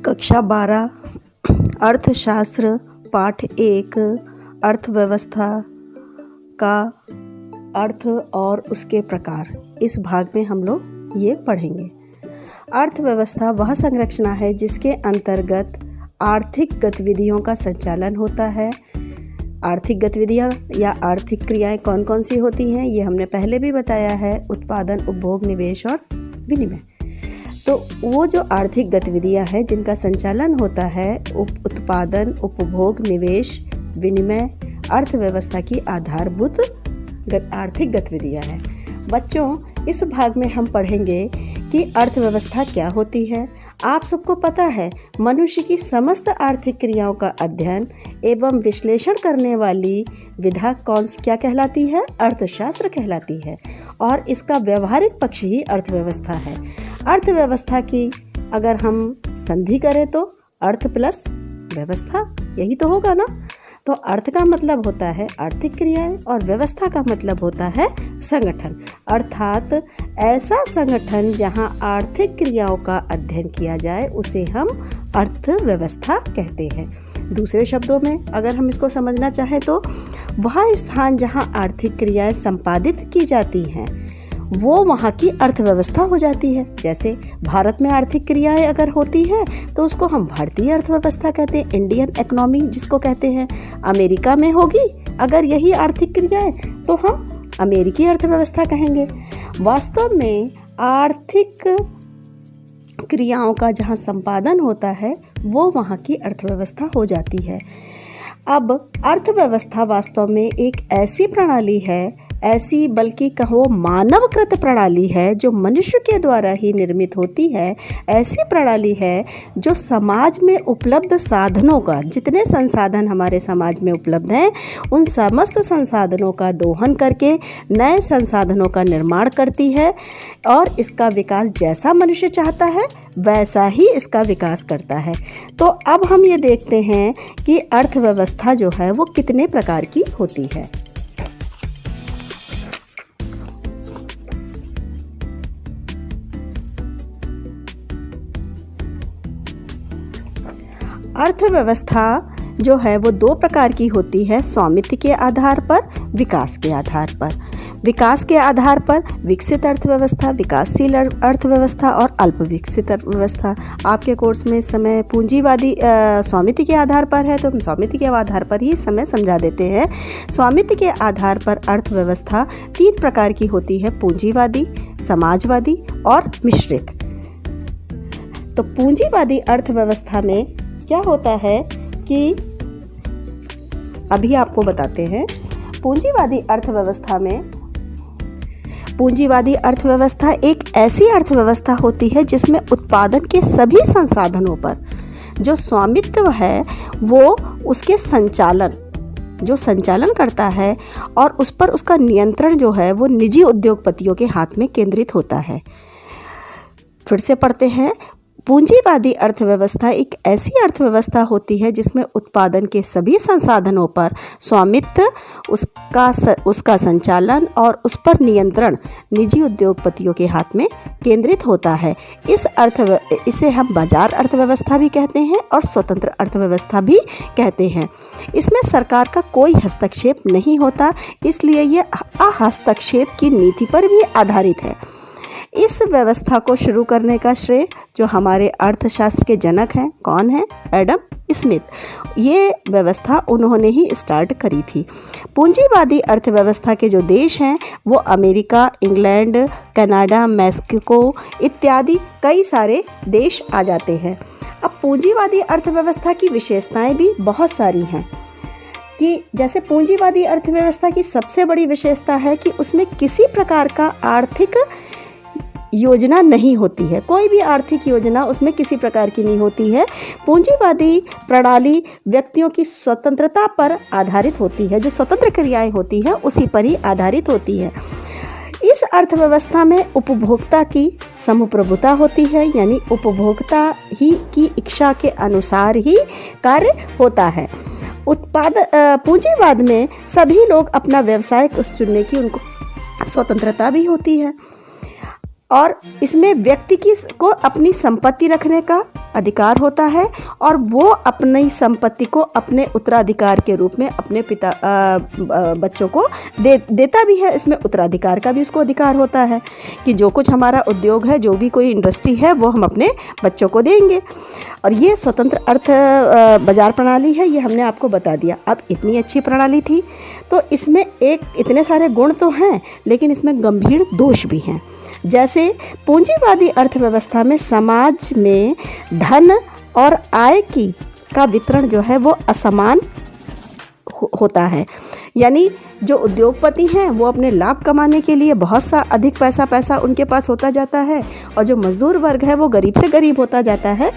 कक्षा 12 अर्थशास्त्र पाठ 1 अर्थव्यवस्था का अर्थ और उसके प्रकार। इस भाग में हम लोग ये पढ़ेंगे। अर्थव्यवस्था वह संरचना है जिसके अंतर्गत आर्थिक गतिविधियों का संचालन होता है। आर्थिक गतिविधियाँ या आर्थिक क्रियाएं कौन कौन सी होती हैं ये हमने पहले भी बताया है। उत्पादन, उपभोग, निवेश और विनिमय। तो वो जो आर्थिक गतिविधियां हैं जिनका संचालन होता है, उत्पादन, उपभोग, निवेश, विनिमय अर्थव्यवस्था की आधारभूत आर्थिक गतिविधियां हैं। बच्चों, इस भाग में हम पढ़ेंगे कि अर्थव्यवस्था क्या होती है। आप सबको पता है मनुष्य की समस्त आर्थिक क्रियाओं का अध्ययन एवं विश्लेषण करने वाली विधा क्या कहलाती है? अर्थशास्त्र कहलाती है। और इसका व्यवहारिक पक्ष ही अर्थव्यवस्था है। अर्थव्यवस्था की अगर हम संधि करें तो अर्थ प्लस व्यवस्था, यही तो होगा ना। तो अर्थ का मतलब होता है आर्थिक क्रियाएं और व्यवस्था का मतलब होता है संगठन, अर्थात ऐसा संगठन जहां आर्थिक क्रियाओं का अध्ययन किया जाए उसे हम अर्थव्यवस्था कहते हैं। दूसरे शब्दों में अगर हम इसको समझना चाहें तो वह स्थान जहां आर्थिक क्रियाएं संपादित की जाती हैं वो वहाँ की अर्थव्यवस्था हो जाती है। जैसे भारत में आर्थिक क्रियाएं अगर होती हैं तो उसको हम भारतीय अर्थव्यवस्था कहते हैं, इंडियन इकोनॉमी जिसको कहते हैं। अमेरिका में होगी अगर यही आर्थिक क्रियाएं तो हम अमेरिकी अर्थव्यवस्था कहेंगे। वास्तव में आर्थिक क्रियाओं का जहाँ संपादन होता है वो वहाँ की अर्थव्यवस्था हो जाती है। अब अर्थव्यवस्था वास्तव में एक ऐसी प्रणाली है, ऐसी बल्कि कहो मानवकृत प्रणाली है जो मनुष्य के द्वारा ही निर्मित होती है। ऐसी प्रणाली है जो समाज में उपलब्ध साधनों का, जितने संसाधन हमारे समाज में उपलब्ध हैं उन समस्त संसाधनों का दोहन करके नए संसाधनों का निर्माण करती है और इसका विकास जैसा मनुष्य चाहता है वैसा ही इसका विकास करता है। तो अब हम ये देखते हैं कि अर्थव्यवस्था जो है वो कितने प्रकार की होती है। अर्थव्यवस्था जो है वो दो प्रकार की होती है, स्वामित्व के आधार पर, विकास के आधार पर। विकास के आधार पर विकसित अर्थव्यवस्था, विकासशील अर्थव्यवस्था और अल्प विकसित अर्थव्यवस्था। आपके कोर्स में इस समय पूंजीवादी स्वामित्व के आधार पर है तो हम स्वामित्व के आधार पर ही समय समझा देते हैं। स्वामित्व के आधार पर अर्थव्यवस्था 3 प्रकार की होती है, पूंजीवादी, समाजवादी और मिश्रित। तो पूंजीवादी अर्थव्यवस्था में क्या होता है कि अभी आपको बताते हैं। पूंजीवादी अर्थव्यवस्था एक ऐसी अर्थव्यवस्था होती है जिसमें उत्पादन के सभी संसाधनों पर जो स्वामित्व है वो उसके संचालन करता है और उस पर उसका नियंत्रण जो है वो निजी उद्योगपतियों के हाथ में केंद्रित होता है। फिर से पढ़ते हैं। पूंजीवादी अर्थव्यवस्था एक ऐसी अर्थव्यवस्था होती है जिसमें उत्पादन के सभी संसाधनों पर स्वामित्व, उसका संचालन और उस पर नियंत्रण निजी उद्योगपतियों के हाथ में केंद्रित होता है। इसे हम बाजार अर्थव्यवस्था भी कहते हैं और स्वतंत्र अर्थव्यवस्था भी कहते हैं। इसमें सरकार का कोई हस्तक्षेप नहीं होता, इसलिए ये अहस्तक्षेप की नीति पर भी आधारित है। इस व्यवस्था को शुरू करने का श्रेय जो हमारे अर्थशास्त्र के जनक हैं, कौन है? Adam Smith. ये व्यवस्था उन्होंने ही स्टार्ट करी थी। पूंजीवादी अर्थव्यवस्था के जो देश हैं वो अमेरिका, इंग्लैंड, कनाडा, मैक्सिको इत्यादि कई सारे देश आ जाते हैं। अब पूंजीवादी अर्थव्यवस्था की विशेषताएं भी बहुत सारी हैं कि जैसे पूंजीवादी अर्थव्यवस्था की सबसे बड़ी विशेषता है कि उसमें किसी प्रकार का आर्थिक योजना नहीं होती है। कोई भी आर्थिक योजना उसमें किसी प्रकार की नहीं होती है। पूंजीवादी प्रणाली व्यक्तियों की स्वतंत्रता पर आधारित होती है, जो स्वतंत्र क्रियाएं होती हैं उसी पर ही आधारित होती है। इस अर्थव्यवस्था में उपभोक्ता की समप्रभुता होती है, यानी उपभोक्ता ही की इच्छा के अनुसार ही कार्य होता है। पूंजीवाद में सभी लोग अपना व्यवसाय चुनने की उनको स्वतंत्रता भी होती है। और इसमें व्यक्ति को अपनी संपत्ति रखने का अधिकार होता है और वो अपनी संपत्ति को अपने उत्तराधिकार के रूप में अपने बच्चों को देता भी है। इसमें उत्तराधिकार का भी उसको अधिकार होता है कि जो कुछ हमारा उद्योग है, जो भी कोई इंडस्ट्री है, वो हम अपने बच्चों को देंगे। और ये स्वतंत्र अर्थ बाजार प्रणाली है, ये हमने आपको बता दिया। अब इतनी अच्छी प्रणाली थी तो इसमें इतने सारे गुण तो हैं, लेकिन इसमें गंभीर दोष भी हैं। जैसे पूंजीवादी अर्थव्यवस्था में समाज में धन और आय का वितरण जो है वो असमान होता है। यानी जो उद्योगपति हैं वो अपने लाभ कमाने के लिए बहुत सा अधिक पैसा उनके पास होता जाता है और जो मजदूर वर्ग है वो गरीब से गरीब होता जाता है।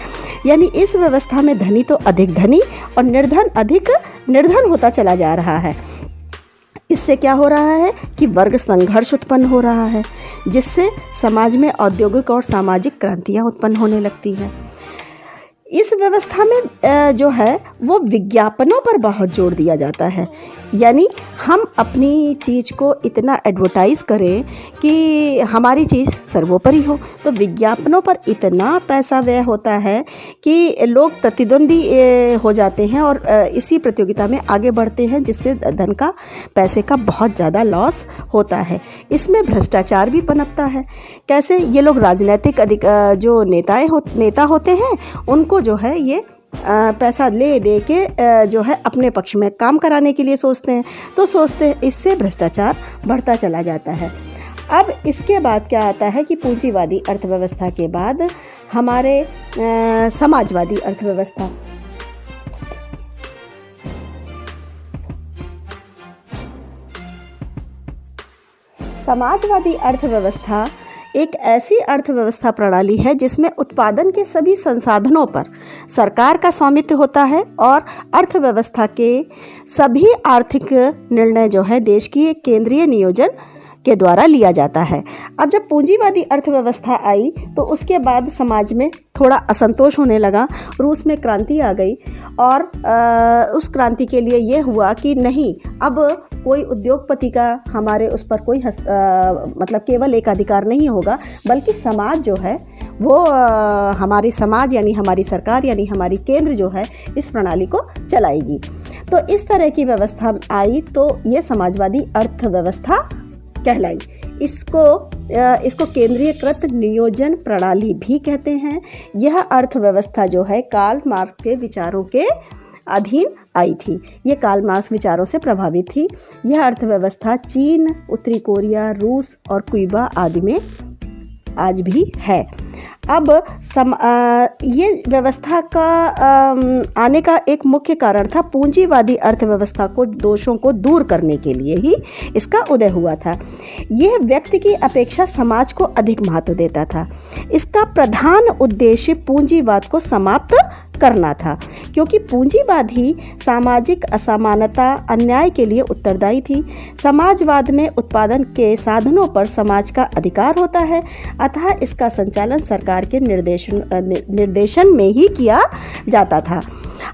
यानी इस व्यवस्था में धनी तो अधिक धनी और निर्धन अधिक निर्धन होता चला जा रहा है। इससे क्या हो रहा है कि वर्ग संघर्ष उत्पन्न हो रहा है, जिससे समाज में औद्योगिक और सामाजिक क्रांतियाँ उत्पन्न होने लगती हैं। इस व्यवस्था में जो है वो विज्ञापनों पर बहुत जोर दिया जाता है। यानी हम अपनी चीज़ को इतना एडवर्टाइज़ करें कि हमारी चीज़ सर्वोपरि हो, तो विज्ञापनों पर इतना पैसा व्यय होता है कि लोग प्रतिद्वंदी हो जाते हैं और इसी प्रतियोगिता में आगे बढ़ते हैं, जिससे धन का पैसे का बहुत ज़्यादा लॉस होता है। इसमें भ्रष्टाचार भी पनपता है। कैसे? ये लोग राजनीतिक जो नेता होते हैं उनको जो है ये पैसा ले दे के जो है अपने पक्ष में काम कराने के लिए सोचते हैं, इससे भ्रष्टाचार बढ़ता चला जाता है। अब इसके बाद क्या आता है कि पूंजीवादी अर्थव्यवस्था के बाद हमारे समाजवादी अर्थव्यवस्था। समाजवादी अर्थव्यवस्था एक ऐसी अर्थव्यवस्था प्रणाली है जिसमें उत्पादन के सभी संसाधनों पर सरकार का स्वामित्व होता है और अर्थव्यवस्था के सभी आर्थिक निर्णय जो है देश की केंद्रीय नियोजन के द्वारा लिया जाता है। अब जब पूंजीवादी अर्थव्यवस्था आई तो उसके बाद समाज में थोड़ा असंतोष होने लगा। रूस में क्रांति आ गई और उस क्रांति के लिए ये हुआ कि नहीं, अब कोई उद्योगपति का हमारे उस पर कोई मतलब केवल एक अधिकार नहीं होगा, बल्कि समाज जो है वो हमारी समाज यानी हमारी सरकार यानी हमारी केंद्र जो है इस प्रणाली को चलाएगी। तो इस तरह की व्यवस्था आई तो ये समाजवादी अर्थव्यवस्था कहलाई। इसको केंद्रीयकृत नियोजन प्रणाली भी कहते हैं। यह अर्थव्यवस्था जो है कार्ल मार्क्स के विचारों के अधीन आई थी। ये कार्ल मार्क्स विचारों से प्रभावित थी। यह अर्थव्यवस्था चीन, उत्तरी कोरिया, रूस और क्यूबा आदि में आज भी है। अब ये व्यवस्था का आने का एक मुख्य कारण था पूंजीवादी अर्थव्यवस्था को दोषों को दूर करने के लिए ही इसका उदय हुआ था। यह व्यक्ति की अपेक्षा समाज को अधिक महत्व देता था। इसका प्रधान उद्देश्य पूंजीवाद को समाप्त करना था, क्योंकि पूंजीवाद ही सामाजिक असमानता, अन्याय के लिए उत्तरदायी थी। समाजवाद में उत्पादन के साधनों पर समाज का अधिकार होता है, अतः इसका संचालन सरकार के निर्देशन में ही किया जाता था।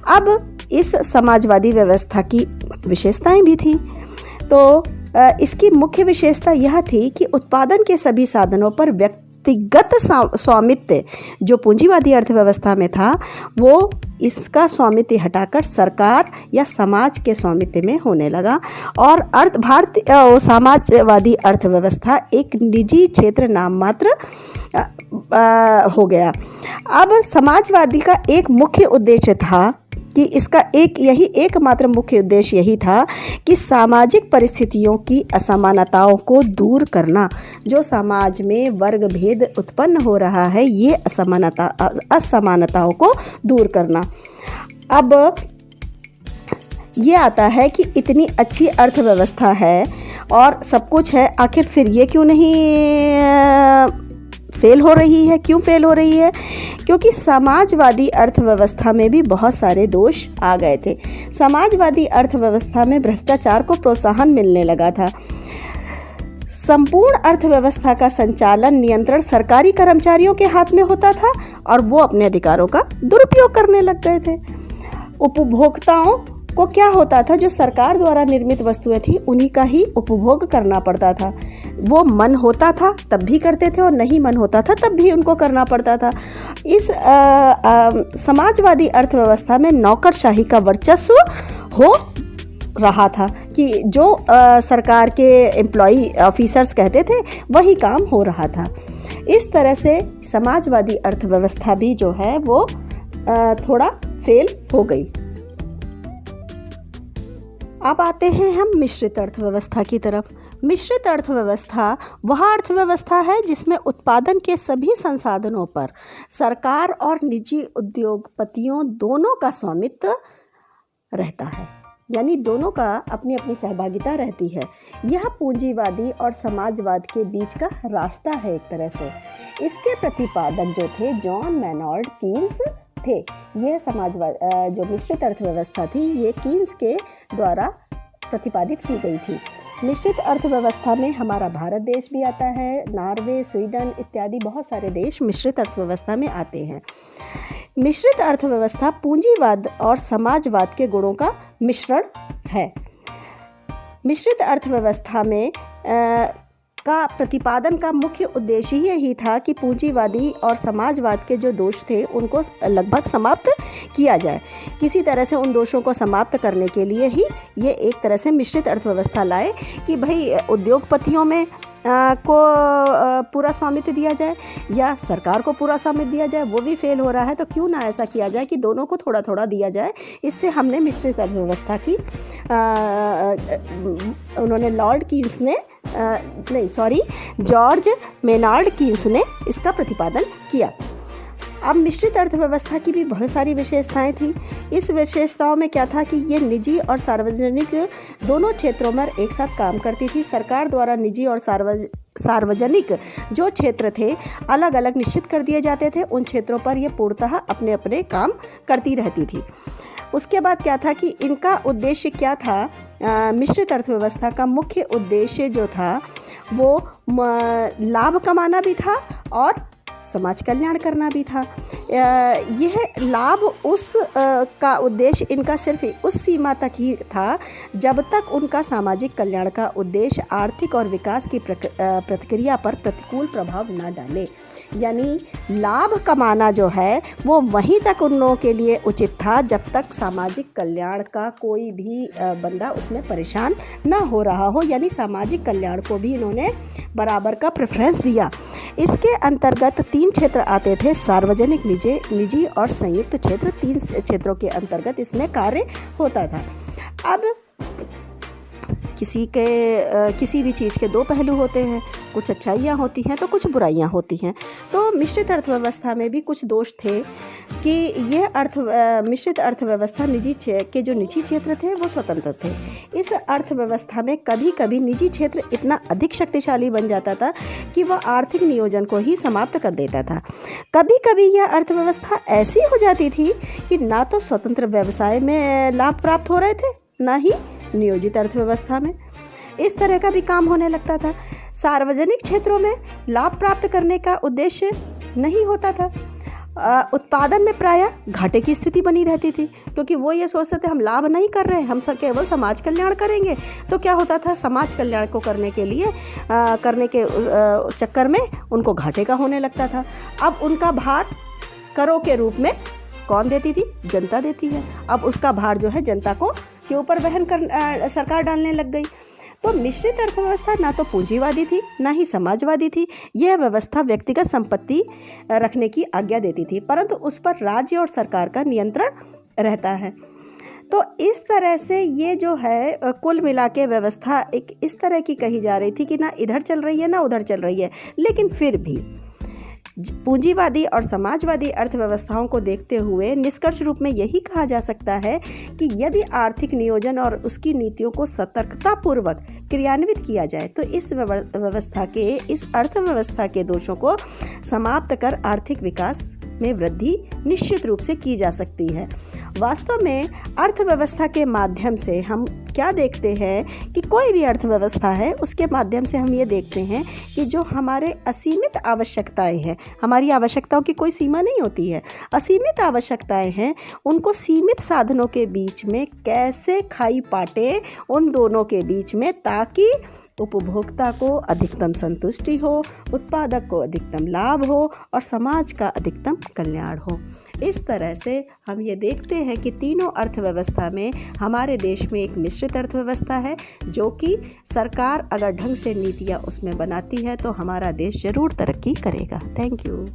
अब इस समाजवादी व्यवस्था की विशेषताएं भी थी। तो इसकी मुख्य विशेषता यह थी कि उत्पादन के सभी साधनों पर व्यक्तिगत स्वामित्व जो पूंजीवादी अर्थव्यवस्था में था वो इसका स्वामित्व हटाकर सरकार या समाज के स्वामित्व में होने लगा और भारतीय समाजवादी अर्थव्यवस्था एक निजी क्षेत्र नाम मात्र हो गया। अब समाजवादी का एक मुख्य उद्देश्य था कि इसका एकमात्र मुख्य उद्देश्य यही था कि सामाजिक परिस्थितियों की असमानताओं को दूर करना। जो समाज में वर्ग भेद उत्पन्न हो रहा है ये असमानताओं को दूर करना। अब ये आता है कि इतनी अच्छी अर्थव्यवस्था है और सब कुछ है, आखिर फिर ये क्यों नहीं फेल हो रही है? क्यों फेल हो रही है? क्योंकि समाजवादी अर्थव्यवस्था में भी बहुत सारे दोष आ गए थे। समाजवादी अर्थव्यवस्था में भ्रष्टाचार को प्रोत्साहन मिलने लगा था। संपूर्ण अर्थव्यवस्था का संचालन नियंत्रण सरकारी कर्मचारियों के हाथ में होता था और वो अपने अधिकारों का दुरुपयोग करने लग गए थे। उपभोक्ताओं को क्या होता था, जो सरकार द्वारा निर्मित वस्तुएं थी उन्हीं का ही उपभोग करना पड़ता था। वो मन होता था तब भी करते थे और नहीं मन होता था तब भी उनको करना पड़ता था। इस समाजवादी अर्थव्यवस्था में नौकरशाही का वर्चस्व हो रहा था कि जो सरकार के एम्प्लॉई ऑफिसर्स कहते थे वही काम हो रहा था। इस तरह से समाजवादी अर्थव्यवस्था भी जो है वो थोड़ा फेल हो गई। अब आते हैं हम मिश्रित अर्थव्यवस्था की तरफ। मिश्रित अर्थव्यवस्था वह अर्थव्यवस्था है जिसमें उत्पादन के सभी संसाधनों पर सरकार और निजी उद्योगपतियों दोनों का स्वामित्व रहता है, यानी दोनों का अपनी अपनी सहभागिता रहती है। यह पूंजीवादी और समाजवाद के बीच का रास्ता है एक तरह से। इसके प्रतिपादक जो थे जॉन मैनार्ड कीन्स थे। यह समाजवाद जो मिश्रित अर्थव्यवस्था थी ये कीन्स के द्वारा प्रतिपादित की गई थी। मिश्रित अर्थव्यवस्था में हमारा भारत देश भी आता है, नॉर्वे, स्वीडन इत्यादि बहुत सारे देश मिश्रित अर्थव्यवस्था में आते हैं। मिश्रित अर्थव्यवस्था पूंजीवाद और समाजवाद के गुणों का मिश्रण है। मिश्रित अर्थव्यवस्था में का प्रतिपादन का मुख्य उद्देश्य यही था कि पूंजीवादी और समाजवाद के जो दोष थे उनको लगभग समाप्त किया जाए। किसी तरह से उन दोषों को समाप्त करने के लिए ही ये एक तरह से मिश्रित अर्थव्यवस्था लाए कि भाई उद्योगपतियों में को पूरा स्वामित्व दिया जाए या सरकार को पूरा स्वामित्व दिया जाए। वो भी फेल हो रहा है तो क्यों ना ऐसा किया जाए कि दोनों को थोड़ा थोड़ा दिया जाए। इससे हमने मिश्रित अर्थव्यवस्था की उन्होंने जॉर्ज मेनार्ड कीन्स ने इसका प्रतिपादन किया। अब मिश्रित अर्थव्यवस्था की भी बहुत सारी विशेषताएं थी। इस विशेषताओं में क्या था कि ये निजी और सार्वजनिक दोनों क्षेत्रों में एक साथ काम करती थी। सरकार द्वारा निजी और सार्वजनिक जो क्षेत्र थे अलग अलग निश्चित कर दिए जाते थे। उन क्षेत्रों पर ये पूर्णतः अपने अपने काम करती रहती थी। उसके बाद क्या था कि इनका उद्देश्य क्या था। मिश्रित अर्थव्यवस्था का मुख्य उद्देश्य जो था वो लाभ कमाना भी था और समाज कल्याण करना भी था। यह लाभ का उद्देश्य इनका सिर्फ उस सीमा तक ही था जब तक उनका सामाजिक कल्याण का उद्देश्य आर्थिक और विकास की प्रतिक्रिया पर प्रतिकूल प्रभाव न डाले। यानी लाभ कमाना जो है वो वहीं तक उन लोगों के लिए उचित था जब तक सामाजिक कल्याण का कोई भी बंदा उसमें परेशान न हो रहा हो। यानी सामाजिक कल्याण को भी इन्होंने बराबर का प्रेफरेंस दिया। इसके अंतर्गत 3 क्षेत्र आते थे, सार्वजनिक, निजी और संयुक्त क्षेत्र। 3 क्षेत्रों के अंतर्गत इसमें कार्य होता था। अब किसी भी चीज़ के 2 पहलू होते हैं, कुछ अच्छाइयाँ होती हैं तो कुछ बुराइयाँ होती हैं। तो मिश्रित अर्थव्यवस्था में भी कुछ दोष थे कि यह मिश्रित अर्थव्यवस्था के जो निजी क्षेत्र थे वो स्वतंत्र थे। इस अर्थव्यवस्था में कभी कभी निजी क्षेत्र इतना अधिक शक्तिशाली बन जाता था कि वह आर्थिक नियोजन को ही समाप्त कर देता था। कभी कभी यह अर्थव्यवस्था ऐसी हो जाती थी कि ना तो स्वतंत्र व्यवसाय में लाभ प्राप्त हो रहे थे ना ही नियोजित अर्थव्यवस्था में। इस तरह का भी काम होने लगता था। सार्वजनिक क्षेत्रों में लाभ प्राप्त करने का उद्देश्य नहीं होता था। उत्पादन में प्रायः घाटे की स्थिति बनी रहती थी क्योंकि वो ये सोचते थे हम लाभ नहीं कर रहे हैं, हम केवल समाज कल्याण करेंगे। तो क्या होता था, समाज कल्याण को करने के चक्कर में उनको घाटे का होने लगता था। अब उनका भार करों के रूप में कौन देती थी? जनता देती है। अब उसका भार जो है जनता के ऊपर सरकार डालने लग गई। तो मिश्रित अर्थव्यवस्था ना तो पूंजीवादी थी ना ही समाजवादी थी। यह व्यवस्था व्यक्तिगत संपत्ति रखने की आज्ञा देती थी, परंतु उस पर राज्य और सरकार का नियंत्रण रहता है। तो इस तरह से ये जो है कुल मिला के व्यवस्था एक इस तरह की कही जा रही थी कि ना इधर चल रही है ना उधर चल रही है। लेकिन फिर भी पूंजीवादी और समाजवादी अर्थव्यवस्थाओं को देखते हुए निष्कर्ष रूप में यही कहा जा सकता है कि यदि आर्थिक नियोजन और उसकी नीतियों को सतर्कतापूर्वक क्रियान्वित किया जाए तो इस अर्थव्यवस्था के दोषों को समाप्त कर आर्थिक विकास में वृद्धि निश्चित रूप से की जा सकती है। वास्तव में अर्थव्यवस्था के माध्यम से हम क्या देखते हैं कि कोई भी अर्थव्यवस्था है उसके माध्यम से हम ये देखते हैं कि जो हमारे असीमित आवश्यकताएं हैं, हमारी आवश्यकताओं की कोई सीमा नहीं होती है, असीमित आवश्यकताएं हैं, उनको सीमित साधनों के बीच में कैसे खाई पाटे उन दोनों के बीच में, ताकि उपभोक्ता को अधिकतम संतुष्टि हो, उत्पादक को अधिकतम लाभ हो और समाज का अधिकतम कल्याण हो। इस तरह से हम ये देखते हैं कि तीनों अर्थव्यवस्था में हमारे देश में एक मिश्रित अर्थव्यवस्था है, जो कि सरकार अगर ढंग से नीतियाँ उसमें बनाती है तो हमारा देश ज़रूर तरक्की करेगा। Thank you.